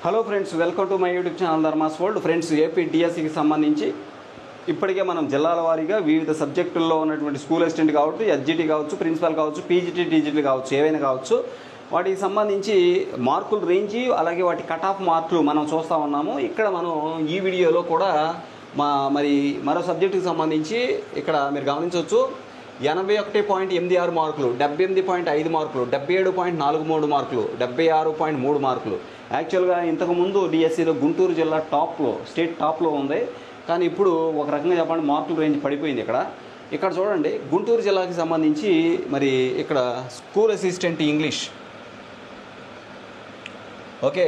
Hello friends, welcome to my YouTube channel Dharmas world. Friends, AP డిఎస్సికి సంబంధించి ఇప్పటికే మనం జిల్లాల వారీగా వివిధ సబ్జెక్టుల్లో ఉన్నటువంటి స్కూల్ అసిస్టెంట్ కావచ్చు, ఎస్జిటి కావచ్చు, ప్రిన్సిపల్ కావచ్చు, పీజీటీ, టీజీటీ కావచ్చు, ఏవైనా కావచ్చు, వాటికి సంబంధించి మార్కుల రేంజ్ అలాగే వాటి కట్ ఆఫ్ మార్కులు మనం చూస్తూ ఉన్నాము. ఇక్కడ మనం ఈ వీడియోలో కూడా మరో సబ్జెక్టుకి సంబంధించి ఇక్కడ మీరు గమనించవచ్చు 81.86 మార్కులు, 78.5 మార్కులు, 77.43 మార్కులు, 76.3 మార్కులు. యాక్చువల్గా ఇంతకుముందు డిఎస్సిలో గుంటూరు జిల్లా స్టేట్ టాప్లో ఉంది. కానీ ఇప్పుడు ఒక రకంగా చెప్పండి మార్కుల రేంజ్ పడిపోయింది. ఇక్కడ చూడండి, గుంటూరు జిల్లాకి సంబంధించి మరి ఇక్కడ school assistant English, okay,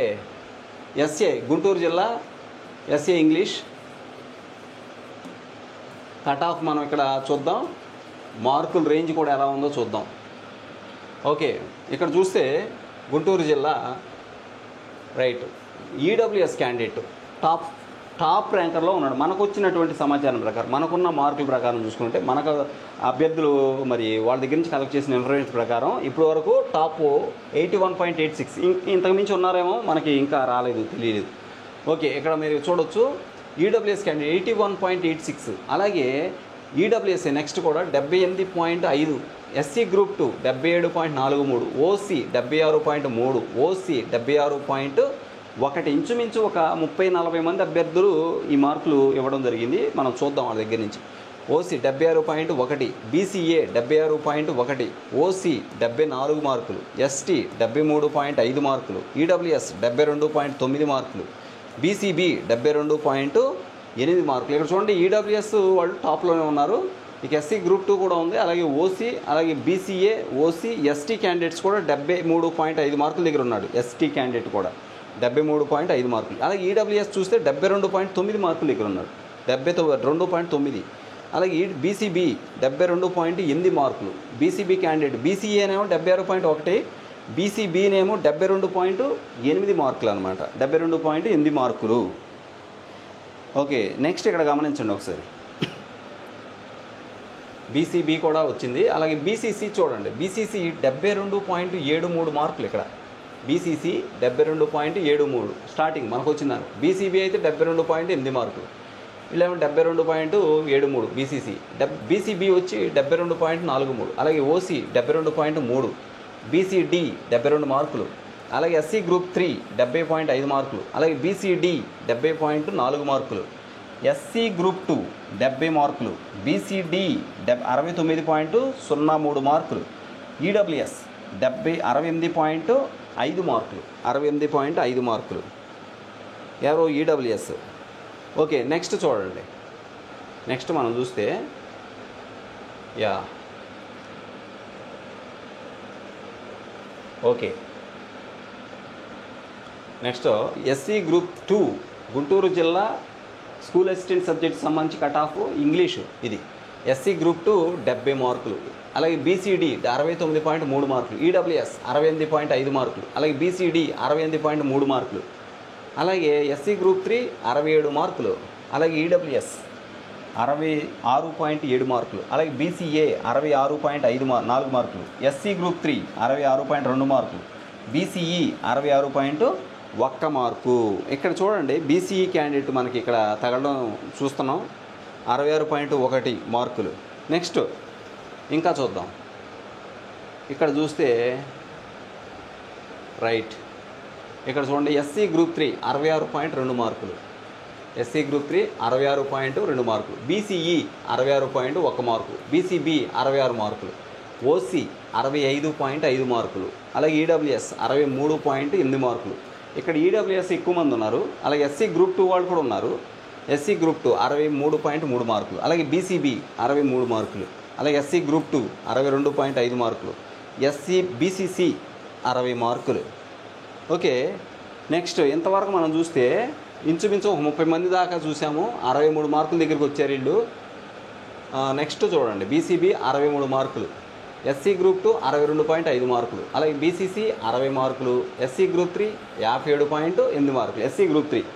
SA Guntur జిల్లా ఎస్ఏ ఇంగ్లీష్ కట్ ఆఫ్ మనం ఇక్కడ చూద్దాం. మార్కుల రేంజ్ కూడా ఎలా ఉందో చూద్దాం. ఓకే, ఇక్కడ చూస్తే గుంటూరు జిల్లా రైట్ ఈడబ్ల్యూఎస్ క్యాండిడేట్ టాప్ ర్యాంకర్లో ఉన్నాడు. మనకు వచ్చినటువంటి సమాచారం ప్రకారం, మనకున్న మార్కుల ప్రకారం చూసుకుంటే, మనకు అభ్యర్థులు మరి వాళ్ళ దగ్గర నుంచి కలెక్ట్ చేసిన ఇన్ఫర్మేషన్ ప్రకారం ఇప్పటి వరకు టాప్ 81.86. ఇంతకుమించి ఉన్నారేమో, మనకి ఇంకా రాలేదు, తెలియలేదు. ఓకే, ఇక్కడ మీరు చూడొచ్చు ఈడబ్ల్యూఎస్ క్యాండిడేట్ 81.86. అలాగే ఈడబ్ల్యూఎస్ఏ నెక్స్ట్ కూడా 78.5, ఎస్సీ గ్రూప్ 2 77.43, ఓసీ 76.3, ఓసీ 76.1. ఇంచుమించు ఒక 30-40 మంది అభ్యర్థులు ఈ మార్కులు ఇవ్వడం జరిగింది. మనం చూద్దాం వాళ్ళ దగ్గర నుంచి. ఓసీ 76.1, బీసీఏ 76.1, ఓసీ 74 మార్కులు, ఎస్టీ 73.5 మార్కులు, ఈడబ్ల్యూఎస్ 72.9 మార్కులు, బీసీబీ 72.8 మార్కులు. ఇక్కడ చూడండి, ఈడబ్ల్యూఎస్ వాళ్ళు టాప్లోనే ఉన్నారు. ఇక ఎస్సీ గ్రూప్ 2 కూడా ఉంది. అలాగే ఓసీ, అలాగే బీసీఏ, ఓసీ, ఎస్టీ క్యాండిడేట్స్ కూడా 73.5 మార్కుల దగ్గర ఉన్నాడు. ఎస్టీ క్యాండిడేట్ కూడా 73.5 మార్కులు. అలాగే ఈడబ్ల్యూఎస్ చూస్తే 72.9 మార్కుల దగ్గర ఉన్నాడు, 72.9. అలాగే బీసీబీ 72.8 మార్కులు. బీసీబీ క్యాండిడేట్, బీసీఏనేమో 76.1, బీసీబీనేమో 72.8 మార్కులు అనమాట, 72.8 మార్కులు. ఓకే, నెక్స్ట్ ఇక్కడ గమనించండి ఒకసారి, బీసీబీ కూడా వచ్చింది. అలాగే బీసీసీ చూడండి, బీసీసీ 72.73 మార్కులు. ఇక్కడ బీసీసీ 72.73 స్టార్టింగ్ మనకు వచ్చిందాను. బీసీబీ అయితే 72.8 మార్కులు, వీళ్ళేమో 72.73 బీసీసీ. బీసీబీ వచ్చి 72.43. అలాగే ఓసీ 72.3, బీసీడీ 72 మార్కులు. అలాగే ఎస్సీ గ్రూప్ 3 70.5 మార్కులు. అలాగే బీసీడీ 70.4 మార్కులు, ఎస్సీ గ్రూప్ 2 70 మార్కులు, బీసీడీ 69.03 మార్కులు, ఈడబ్ల్యూఎస్ 68.5 మార్కులు, 68.5 మార్కులు. ఎవరో ఈడబ్ల్యూఎస్. ఓకే, నెక్స్ట్ చూడండి. నెక్స్ట్ మనం చూస్తే okay, next SC group 2 Guntur జిల్లా స్కూల్ అసిస్టెంట్ సబ్జెక్ట్ సంబంధించి కట్ ఆఫ్ ఇంగ్లీషు ఇది. ఎస్సీ గ్రూప్ 2 70 మార్కులు. అలాగే బీసీడీ 69.3 మార్కులు, ఈడబ్ల్యూఎస్ 68.5 మార్కులు, అలాగే బీసీడీ 68.3 మార్కులు, అలాగే ఎస్సీ గ్రూప్ 3 67 మార్కులు, అలాగే ఈడబ్ల్యూఎస్ 66.7 మార్కులు, అలాగే బీసీఏ 66.4 మార్కులు, ఎస్సీ గ్రూప్ 3 66.2 మార్కులు, బీసీఈ 66.1 మార్కు. ఇక్కడ చూడండి, బీసీఈ క్యాండిడేట్ మనకి ఇక్కడ తగలడం చూస్తున్నాం, 66.1 మార్కులు. నెక్స్ట్ ఇంకా చూద్దాం. ఇక్కడ చూస్తే రైట్, ఇక్కడ చూడండి, ఎస్సీ గ్రూప్ 3 66.2 మార్కులు, ఎస్సీ గ్రూప్ 3 66.2 మార్కులు, బీసీఈ 66.1 మార్కు, బీసీబీ 66 మార్కులు, ఓసీ 65.5 మార్కులు, అలాగే ఈడబ్ల్యూఎస్ 63.8 మార్కులు. ఇక్కడ ఈడబ్ల్యూఎస్ ఎక్కువ మంది ఉన్నారు. అలాగే ఎస్సీ గ్రూప్ 2 వాళ్ళు కూడా ఉన్నారు. ఎస్సీ గ్రూప్ 2 63.3 మార్కులు, అలాగే బీసీబీ 63 మార్కులు, అలాగే ఎస్సీ గ్రూప్ 2 62.5 మార్కులు, బీసీసీ 60 మార్కులు. ఓకే, నెక్స్ట్ ఇంతవరకు మనం చూస్తే ఇంచుమించు ఒక 30 మంది దాకా చూసాము. 63 మార్కుల దగ్గరికి వచ్చారు వీళ్ళు. నెక్స్ట్ చూడండి, బీసీబీ 63 మార్కులు, ఎస్సీ గ్రూప్ 2 62.5 మార్కులు, అలాగే బీసీసీ 60 మార్కులు, ఎస్సీ గ్రూప్ 3 57.8 మార్కులు, ఎస్సీ గ్రూప్ 3,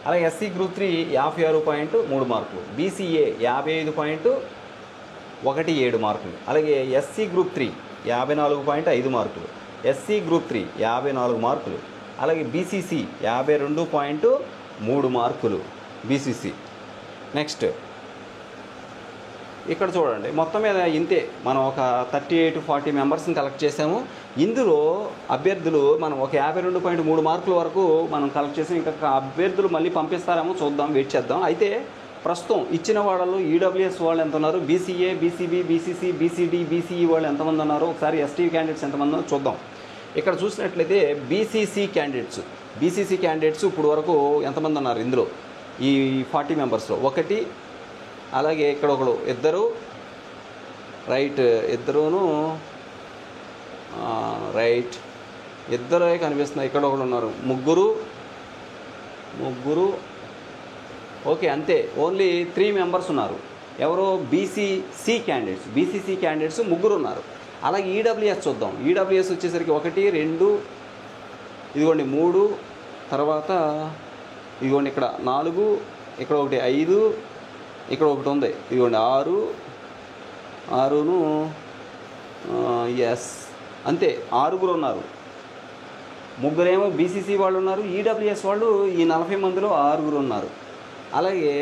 అలాగే ఎస్సీ గ్రూప్ 3 56.3 మార్కులు, బీసీఏ 55.17 మార్కులు, అలాగే ఎస్సీ గ్రూప్ 3 54.5 మార్కులు, ఎస్సీ గ్రూప్ 3 54 మార్కులు, అలాగే బీసీసీ 52.3 మార్కులు బీసీసీ. నెక్స్ట్ ఇక్కడ చూడండి, మొత్తం మీద ఇంతే. మనం ఒక 38-40 మెంబర్స్ని కలెక్ట్ చేసాము. ఇందులో అభ్యర్థులు మనం ఒక 52.3 మార్కుల వరకు మనం కలెక్ట్ చేసాం. ఇంకా అభ్యర్థులు మళ్ళీ పంపిస్తారేమో చూద్దాం, వెయిట్ చేద్దాం. అయితే ప్రస్తుతం ఇచ్చిన వాళ్ళలో ఈడబ్ల్యూఎస్ వాళ్ళు ఎంత ఉన్నారు, BCA, BCB, BCC, BCD, BCE వాళ్ళు ఎంతమంది ఉన్నారు, ఒకసారి ఎస్టీ క్యాండిడేట్స్ ఎంతమంది ఉన్నారో చూద్దాం. ఇక్కడ చూసినట్లయితే బీసీసీ క్యాండిడేట్స్ ఇప్పుడు వరకు ఎంతమంది ఉన్నారు ఇందులో ఈ 40 మెంబర్స్లో? ఒకటి, అలాగే ఇక్కడ ఒకడు, ఇద్దరు, రైట్, ఇద్దరును రైట్, ఇద్దరే కనిపిస్తున్నాయి. ఇక్కడ ఒకడు ఉన్నారు, ముగ్గురు, ఓకే అంతే. ఓన్లీ 3 మెంబర్స్ ఉన్నారు. ఎవరో బీసీసీ క్యాండిడేట్స్ ముగ్గురు ఉన్నారు. అలాగే ఈడబ్ల్యూఎస్ చూద్దాం. ఈడబ్ల్యూఎస్ వచ్చేసరికి 1, 2, ఇదిగోండి 3, తర్వాత ఇదిగోండి ఇక్కడ 4, ఇక్కడ ఒకటి 5, ఇక్కడ ఒకటి ఉంది, ఇదిగోండి 6ను ఎస్ అంతే, 6 ఉన్నారు. ముగ్గురేమో బీసీసీ వాళ్ళు ఉన్నారు. ఈడబ్ల్యూఎస్ వాళ్ళు ఈ 40 మందిలో 6 ఉన్నారు. అలాగే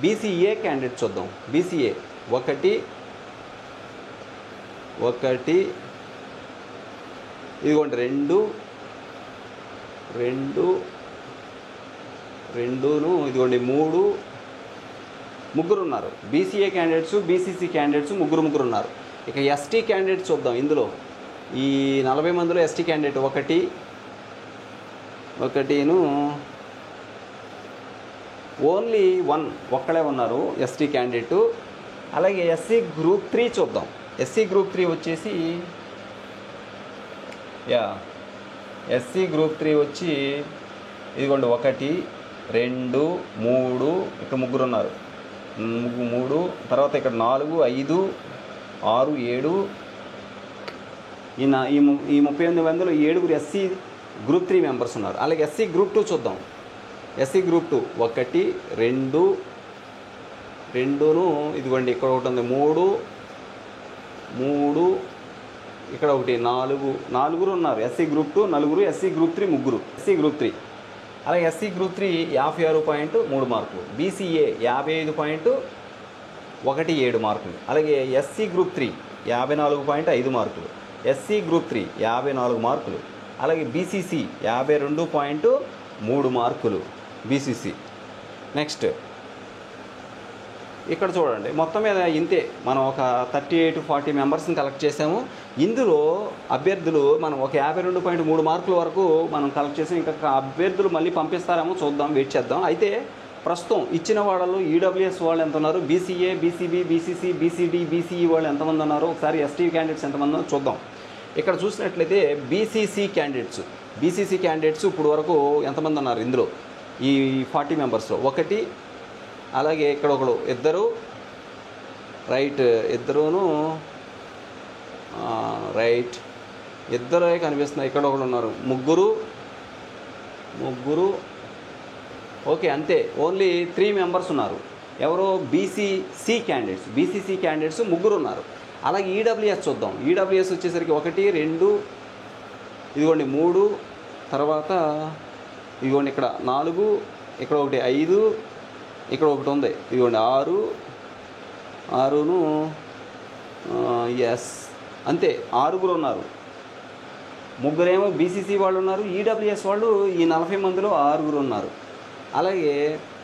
బీసీఏ క్యాండిడేట్ చూద్దాం. బీసీఏ 1, ఇదిగోండి 2, ఇదిగోండి 3, ముగ్గురు ఉన్నారు. బీసీఏ క్యాండిడేట్స్, బీసీసీ క్యాండిడేట్స్ ముగ్గురు ఉన్నారు. ఇక ఎస్టీ క్యాండిడేట్ చూద్దాం. ఇందులో ఈ 40 మందిలో ఎస్టీ క్యాండిడేట్ 1ను ఓన్లీ 1 ఒక్కడే ఉన్నారు ఎస్టీ క్యాండిడేటు. అలాగే ఎస్సీ గ్రూప్ 3 చూద్దాం. ఎస్సీ గ్రూప్ 3 వచ్చేసి ఎస్సీ గ్రూప్ 3 వచ్చి ఇదిగోండి 1, 2, 3, ఇక్కడ ముగ్గురు ఉన్నారు. 3, తర్వాత ఇక్కడ 4, 5, 6, 7, ఈ 38 మందిలో 7 ఎస్సీ గ్రూప్ 3 మెంబర్స్ ఉన్నారు. అలాగే ఎస్సీ గ్రూప్ 2 చూద్దాం. ఎస్సీ గ్రూప్ 2 1, 2, ఇదిగోండి ఇక్కడ ఒకటి ఉంది 3, ఇక్కడ ఒకటి 4 ఉన్నారు. SC group 2 4, SC group 3 3. SC group 3 అలాగే ఎస్సీ గ్రూప్ 3 56.3 మార్కులు. బీసీఏ 55.17 మార్కులు. అలాగే ఎస్సీ గ్రూప్ 3 54.5 మార్కులు. ఎస్సీ గ్రూప్ 3 54 మార్కులు. అలాగే బీసీసీ 52.3 మార్కులు బీసీసీ. నెక్స్ట్ ఇక్కడ చూడండి, మొత్తం మీద ఇంతే. మనం ఒక 38-40 మెంబర్స్ని కలెక్ట్ చేసాము. ఇందులో అభ్యర్థులు మనం ఒక 52.3 మార్కుల వరకు మనం కలెక్ట్ చేసాం. ఇంకా అభ్యర్థులు మళ్ళీ పంపిస్తారేమో చూద్దాం, వెయిట్ చేద్దాం. అయితే ప్రస్తుతం ఇచ్చిన వాళ్ళలో ఈడబ్ల్యూఎస్ వాళ్ళు ఎంత ఉన్నారు, BCA, BCB, BCC, BCD, BCE వాళ్ళు ఎంతమంది ఉన్నారో ఒకసారి ఎస్టీ క్యాండిడేట్స్ ఎంతమంది ఉన్నారో చూద్దాం. ఇక్కడ చూసినట్లయితే బీసీసీ క్యాండిడేట్స్ ఇప్పుడు వరకు ఎంతమంది ఉన్నారు ఇందులో ఈ 40 మెంబర్స్లో? 1, అలాగే ఇక్కడ ఒకడు, ఇద్దరు, రైట్, ఇద్దరును రైట్, ఇద్దరే కనిపిస్తున్నాయి. ఇక్కడ ఒకడు ఉన్నారు, ముగ్గురు, ఓకే అంతే. ఓన్లీ 3 మెంబర్స్ ఉన్నారు. ఎవరో బీసీసీ క్యాండిడేట్స్ ముగ్గురు ఉన్నారు. అలాగే ఈడబ్ల్యూఎస్ చూద్దాం. ఈడబ్ల్యూఎస్ వచ్చేసరికి 1, 2, ఇదిగోండి 3, తర్వాత ఇదిగోండి ఇక్కడ 4, ఇక్కడ ఒకటి 5, ఇక్కడ ఒకటి ఉంది, ఇదిగోండి 6ను ఎస్ అంతే, 6 ఉన్నారు. ముగ్గురేమో బీసీసీ వాళ్ళు ఉన్నారు. ఈడబ్ల్యూఎస్ వాళ్ళు ఈ 40 మందిలో 6 ఉన్నారు. అలాగే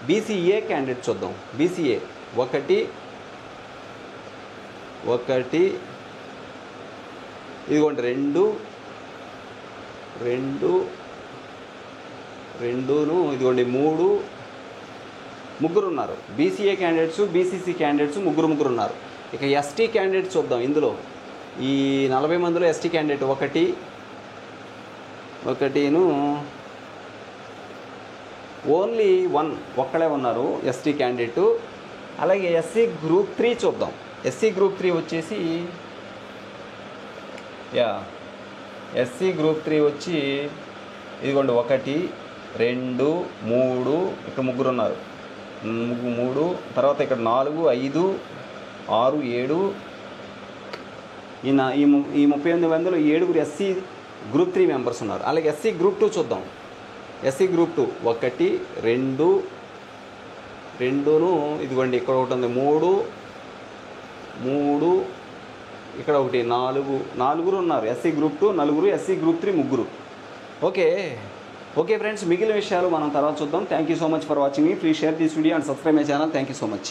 బీసీఏ క్యాండిడేట్ చూద్దాం. బీసీఏ 1, ఇదిగోండి 2, ఇదిగోండి 3, ముగ్గురు ఉన్నారు. బీసీఏ క్యాండిడేట్స్, బీసీసీ క్యాండిడేట్స్ ముగ్గురు ఉన్నారు. ఇక ఎస్టీ క్యాండిడేట్ చూద్దాం. ఇందులో ఈ 40 మందిలో ఎస్టీ క్యాండిడేట్ 1ను ఓన్లీ 1 ఒక్కడే ఉన్నారు ఎస్టీ క్యాండిడేటు. అలాగే ఎస్సీ గ్రూప్ 3 చూద్దాం. ఎస్సీ గ్రూప్ 3 వచ్చేసి ఎస్సీ గ్రూప్ 3 వచ్చి ఇదిగోండి 1, 2, 3, ఇక్కడ ముగ్గురు ఉన్నారు. 3, తర్వాత ఇక్కడ 4, 5, 6, 7, ఈ 38 మందిలో 7 ఎస్సీ గ్రూప్ 3 మెంబర్స్ ఉన్నారు. అలాగే ఎస్సీ గ్రూప్ 2 చూద్దాం. ఎస్సీ గ్రూప్ 2 1 2 2ను ఇదిగోండి ఇక్కడ ఒకటి ఉంది 3 ఇక్కడ ఒకటి 4 ఉన్నారు. SC group 2 4, SC group 3 3. Okay friends, మిగిలిన విషయాలు మనం తర్వాత చూద్దాం. Thank you so much for watching me. Please share this video and subscribe my channel. Thank you so much.